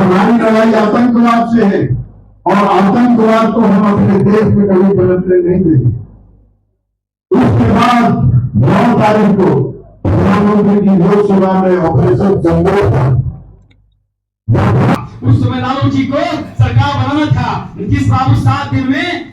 हमारी लड़ाई आतंकवाद से है और आतंकवाद को हम अपने देश में कभी बनने नहीं देंगे। उसके बाद 9 तारीख को प्रधानमंत्री की लोकसभा में ऑपरेशन जंगल था। उस समय लालू जी को सरकार बनाना था। नीतीश बाबू 7 दिन में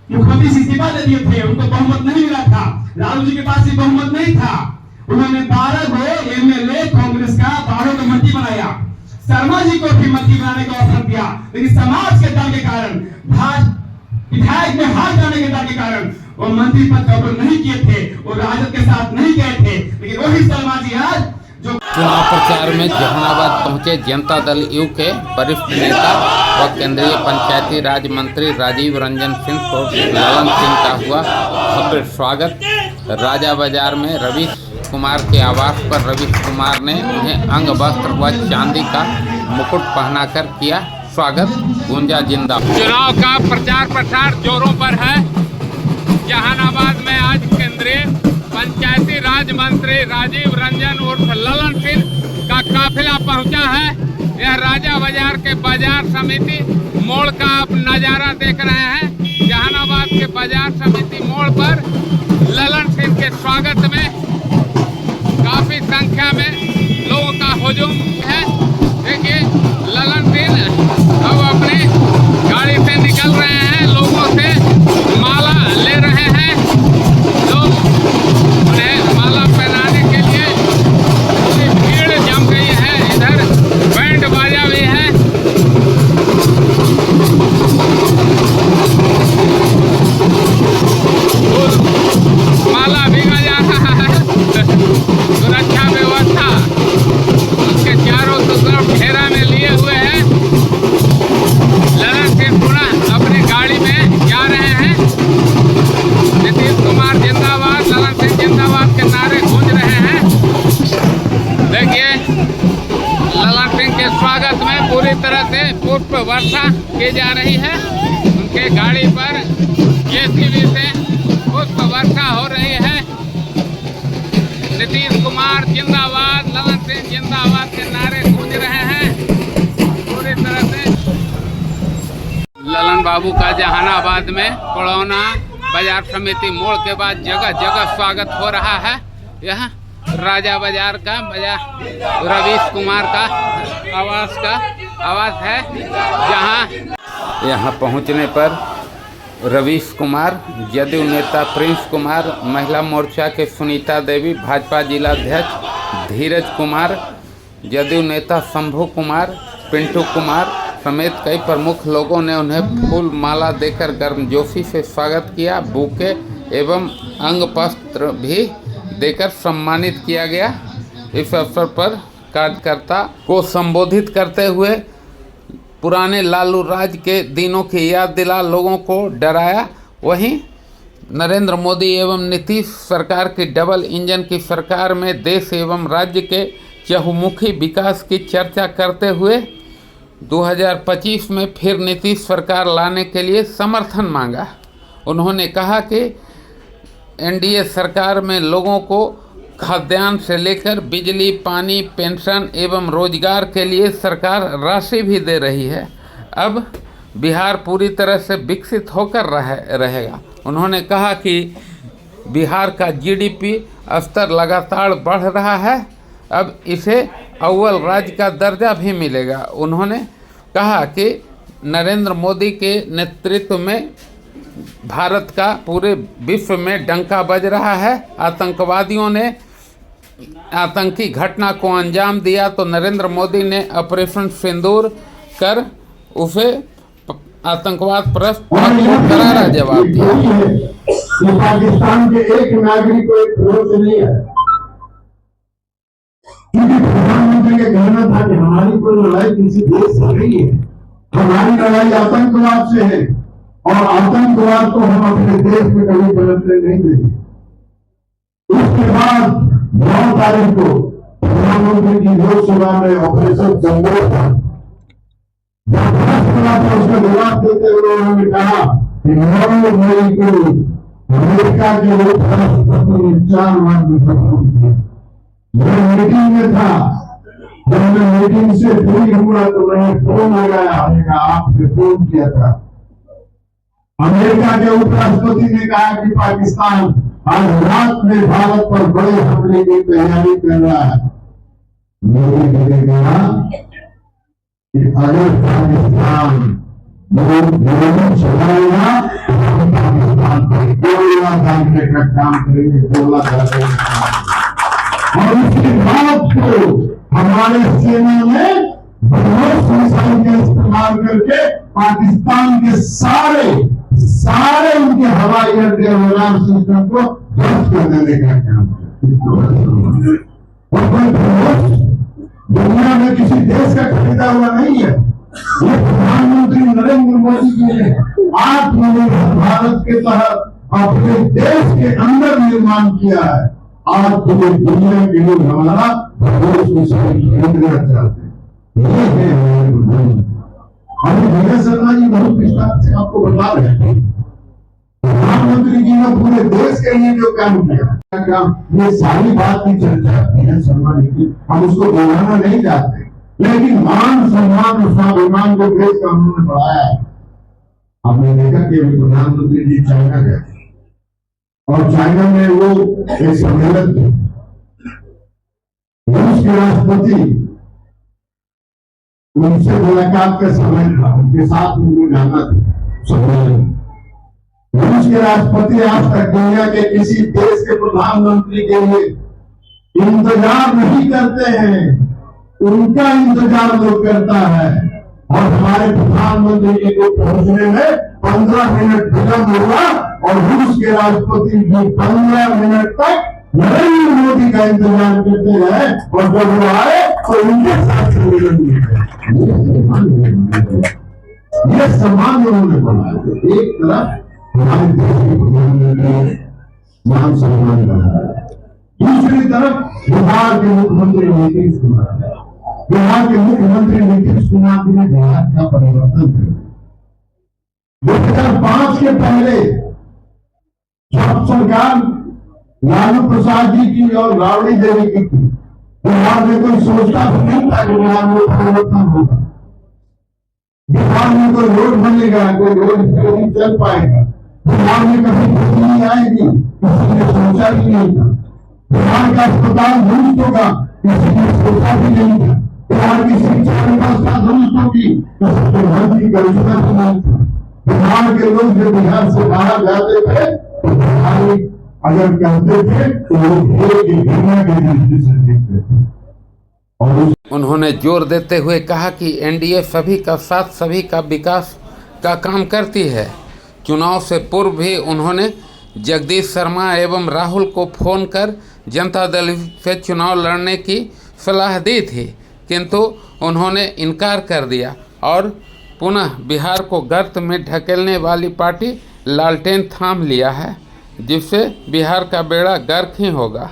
मुख्यमंत्री से इस्तीफा दे दिए थे, उनको बहुमत नहीं मिला था। लालू जी के पास भी बहुमत नहीं था। उन्होंने 12 को एमएलए कांग्रेस का 12 को मंत्री बनाया। शर्मा जी को भी मंत्री बनाने का ऑफर दिया, लेकिन समाज के दल के कारण, विधायक में हार जाने के दल के कारण वो मंत्री पद का ऑफर नहीं किए थे, वो राजद के साथ नहीं गए थे। लेकिन वही शर्मा जी आज जो चुनाव प्रचार में जहानाबाद पहुंचे जनता दल यू के वरिष्ठ नेता व केंद्रीय पंचायती राज मंत्री राजीव रंजन सिंह को ललन सिंह का हुआ भव्य स्वागत। राजा बाजार में रवीश कुमार के आवास पर रवीश कुमार ने उन्हें अंग वस्त्र व चांदी का मुकुट पहनाकर किया स्वागत। गूंजा जिंदाबाद। चुनाव का प्रचार प्रसार जोरों पर है। जहानाबाद में आज केंद्रीय पंचायती राज मंत्री राजीव रंजन उर्फ ललन सिंह का काफिला पहुंचा है। यह राजा बाजार के बाजार समिति मोड़ का आप नजारा देख रहे हैं। जहानाबाद के बाजार समिति मोड़ पर ललन सिंह के स्वागत में काफी संख्या में लोगों का हुजूम है। देखिए ललन सिंह अब अपनी गाड़ी से निकल रहे हैं, लोगों से माला ले रहे हैं। लोग उन्हें माला पहनाने के लिए पूरी भीड़ जम गई है। इधर बैंड बाजा भी है। माला भीगा जा रहा है। सुरक्षा व्यवस्था उसके चारों तरफ घेरा में लिए हुए हैं। ललन सिंह पुनः अपनी गाड़ी में जा रहे हैं। नीतीश कुमार जिंदाबाद, ललन सिंह जिंदाबाद के नारे गूंज रहे हैं। देखिए ललन सिंह के स्वागत में पूरी तरह से पुष्प वर्षा की जा रही है। उनके गाड़ी पर जेसीबी से पुष्प वर्षा हो रही है। नीतीश कुमार जिंदाबाद, ललन सिंह जिंदाबाद के नारे गूंज रहे हैं पूरी तरह से। ललन बाबू का जहानाबाद में पड़ौना बाजार समिति मोड़ के बाद जगह जगह स्वागत हो रहा है। यह राजा बाजार का बाजार रवीश कुमार का आवास है, जहां यहाँ पहुँचने पर रवीश कुमार, जदयू नेता प्रिंस कुमार, महिला मोर्चा के सुनीता देवी, भाजपा जिलाध्यक्ष धीरज कुमार, जदयू नेता शंभू कुमार, पिंटू कुमार समेत कई प्रमुख लोगों ने उन्हें फूल माला देकर गर्मजोशी से स्वागत किया। बुके एवं अंग वस्त्र भी देकर सम्मानित किया गया। इस अवसर पर कार्यकर्ता को संबोधित करते हुए पुराने लालू राज के दिनों की याद दिला लोगों को डराया। वहीं नरेंद्र मोदी एवं नीतीश सरकार की डबल इंजन की सरकार में देश एवं राज्य के चहुमुखी विकास की चर्चा करते हुए 2025 में फिर नीतीश सरकार लाने के लिए समर्थन मांगा। उन्होंने कहा कि एनडीए सरकार में लोगों को खाद्यान्न से लेकर बिजली, पानी, पेंशन एवं रोजगार के लिए सरकार राशि भी दे रही है। अब बिहार पूरी तरह से विकसित होकर रहेगा। उन्होंने कहा कि बिहार का जीडीपी स्तर लगातार बढ़ रहा है। अब इसे अव्वल राज्य का दर्जा भी मिलेगा। उन्होंने कहा कि नरेंद्र मोदी के नेतृत्व में भारत का पूरे विश्व में डंका बज रहा है। आतंकवादियों ने आतंकी घटना को अंजाम दिया तो नरेंद्र मोदी ने ऑपरेशन सिंदूर कर उसे आतंकवाद पर करारा जवाब दिया। पाकिस्तान के एक नागरिक को एक भरोसे नहीं है, क्योंकि प्रधानमंत्री का कहना था कि हमारी कोई लड़ाई किसी देश से नहीं है, हमारी लड़ाई आतंकवाद से है और आतंकवाद को हम अपने देश में कभी बनने नहीं देंगे। उसके बाद 9 तारीख को प्रधानमंत्री की लोकसभा में ऑपरेशन जंगल था। उसका जवाब देते हुए उन्होंने कहा कि 9 मई को अमेरिका के उपराष्ट्रपति ने 4 मीटिंग में था जब मैं मीटिंग से फ्री हुआ तो मैंने फोन लगाया, आपने फोन किया था। अमेरिका के उपराष्ट्रपति ने कहा कि पाकिस्तान आज रात में भारत पर बड़े हमले की तैयारी कर रहा है। मोदी जी ने कहा कि अगर पाकिस्तान गोली चलाएगा तो हम पाकिस्तान पर गोला डालने का काम करेंगे, गोला डालने का काम। और उसके बाद तो हमारे सेना में बहुत मिसाइल का इस्तेमाल करके पाकिस्तान के सारे उनके हवाई अड्डे और रडार सिस्टम को ध्वस्त कर देने का काम है। और कोई दुनिया में किसी देश का खरीदा हुआ नहीं है। ये प्रधानमंत्री नरेंद्र मोदी जी ने आत्मनिर्भर भारत के तहत अपने देश के अंदर निर्माण किया है। आज पूरे दुनिया के लोग हमारा भरोसा खरीदना चाहते हैं। ये है हमारे प्रधानमंत्री। अभी विजय शर्मा जी बहुत विस्तार से आपको बता रहे हैं प्रधानमंत्री जी ने पूरे देश के लिए जो काम किया। ये सारी बात की चर्चा विजय शर्मा जी की, हम उसको दोहराना नहीं चाहते, लेकिन मान सम्मान और स्वाभिमान को देश का उन्होंने बढ़ाया है। आपने देखा कि प्रधानमंत्री जी चाइना गए और चाइना में वो एक सम्मेलन थे, रूस के राष्ट्रपति उनसे मुलाकात का समय था, उनके साथ उनको जाना था सम्मेलन। रूस के राष्ट्रपति आज तक दुनिया के किसी देश के प्रधानमंत्री के लिए इंतजार नहीं करते हैं, उनका इंतजार लोग करता है। और हमारे प्रधानमंत्री जी को पहुंचने में 15 मिनट विलंब हुआ और रूस के राष्ट्रपति जी 15 मिनट तक नरेंद्र मोदी का इंतजार करते रहे और जब वो आए तो उनके साथ सम्मेलन हुआ। ये सम्मान उन्होंने बनाया। एक तरफ हमारे देश के प्रधानमंत्री मान सम्मान बढ़ा, दूसरी तरफ बिहार के मुख्यमंत्री नीतीश कुमार, बिहार के मुख्यमंत्री नीतीश कुमार जी ने बिहार का परिवर्तन कर दिया। 2005 के पहले जब सरकार लालू प्रसाद जी की और राबड़ी देवी की थी, बिहार में कोई सोचता भी नहीं था कि बिहार में परिवर्तन होगा, बिहार में कोई रोड बनेगा, कोई रोड नहीं चल पाएगा, बिहार में कभी बिजली आएगी, किसी ने सोचा भी नहीं था। बिहार का अस्पताल दुरुस्त होगा, किसी ने सोचा भी नहीं था। बिहार की शिक्षा व्यवस्था दुरुस्त होगी, प्रधानमंत्री का योजना भी नहीं था। बिहार के लोग जो बिहार से बाहर जाते थे तो बिहारी अगर कहते थे तो वो घृणा के दृष्टि से देखते थे। और उन्होंने जोर देते हुए कहा कि एनडीए सभी का साथ, सभी का विकास का काम करती है। चुनाव से पूर्व भी उन्होंने जगदीश शर्मा एवं राहुल को फोन कर जनता दल से चुनाव लड़ने की सलाह दी थी, किंतु उन्होंने इनकार कर दिया और पुनः बिहार को गर्त में ढकेलने वाली पार्टी लालटेन थाम लिया है, जिससे बिहार का बेड़ा गर्क ही होगा।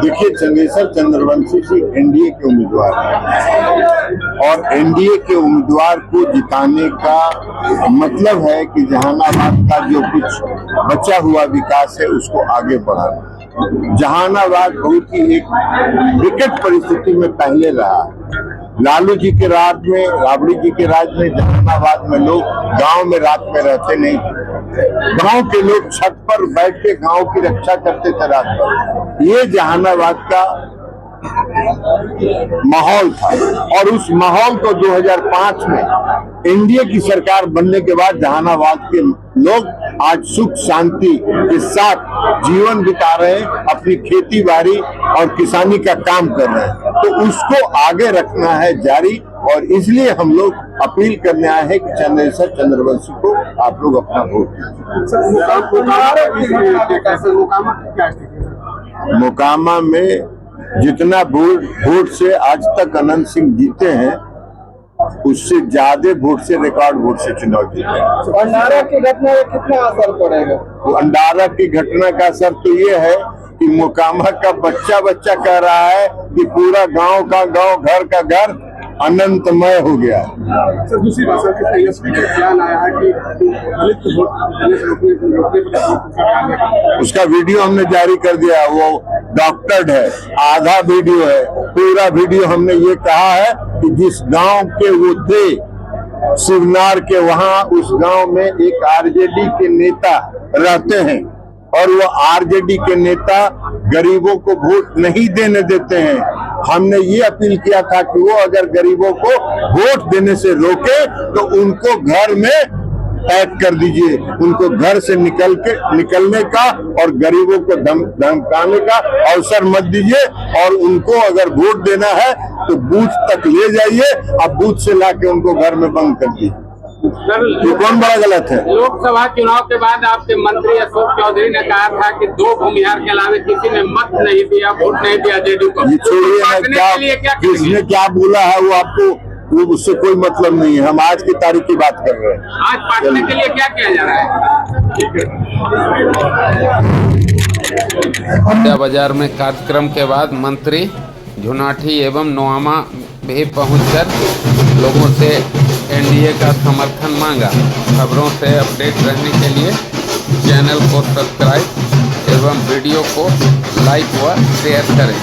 देखिए, चंद्रेश्वर चंद्रवंशी जी एनडीए के उम्मीदवार हैं और एनडीए के उम्मीदवार को जिताने का मतलब है कि जहानाबाद का जो कुछ बचा हुआ विकास है उसको आगे बढ़ाना। जहानाबाद बहुत ही एक विकट परिस्थिति में पहले रहा है। लालू जी के राज में, राबड़ी जी के राज में जहानाबाद में लोग गांव में रात में रहते नहीं थे। गांव के लोग छत पर बैठ के गांव की रक्षा करते थे रात भर। ये जहानाबाद का माहौल था और उस माहौल को 2005 में एनडीए की सरकार बनने के बाद जहानाबाद के लोग आज सुख शांति के साथ जीवन बिता रहे हैं, अपनी खेती बाड़ी और किसानी का काम कर रहे हैं। तो उसको आगे रखना है जारी, और इसलिए हम लोग अपील करने आए हैं कि चंद्रेश्वर चंद्रवंशी को आप लोग अपना वोट दीजिए। मोकामा में जितना वोट से आज तक अनंत सिंह जीते हैं, उससे ज्यादा वोट से, रिकॉर्ड वोट से चुनाव जीते। भंडारा की घटना में कितना असर पड़ेगा? भंडारा की घटना का असर तो ये है कि मोकामा का बच्चा कह रहा है कि पूरा गांव का गांव, घर का घर अनंतमय हो गया। सर, दूसरी बात सर, तेजस्वी का बयान आया है कि दलित वोट देने से रोकने पर उसका वीडियो हमने जारी कर दिया। वो डॉक्टर्ड है, आधा वीडियो है। पूरा वीडियो हमने ये कहा है कि जिस गांव के वो थे, शिवनार के, वहां उस गांव में एक आरजेडी के नेता रहते हैं और वो आरजेडी के नेता गरीबों को वोट नहीं देने देते हैं। हमने ये अपील किया था कि वो अगर गरीबों को वोट देने से रोके तो उनको घर में पैक कर दीजिए, उनको घर से निकलने का और गरीबों को धमकाने का अवसर मत दीजिए, और उनको अगर वोट देना है तो बूथ तक ले जाइए, अब बूथ से लाके उनको घर में बंद कर दीजिए। ये कौन बड़ा गलत है? लोकसभा चुनाव के बाद आपके मंत्री अशोक चौधरी ने कहा था कि 2 भूमिहार के अलावा किसी ने मत नहीं दिया, वोट नहीं दिया जेडीयू को। ये छोड़िए ना, किसने क्या बोला है वो आपको, वो उससे कोई मतलब नहीं है। हम आज की तारीख की बात कर रहे हैं। आज पाटने के लिए क्या किया जा रहा है? अड्डा बाजार में कार्यक्रम के बाद मंत्री झुनाठी एवं नोआमा भी पहुंचकर लोगों से एनडीए का समर्थन मांगा। खबरों से अपडेट रहने के लिए चैनल को सब्सक्राइब एवं वीडियो को लाइक व शेयर करें।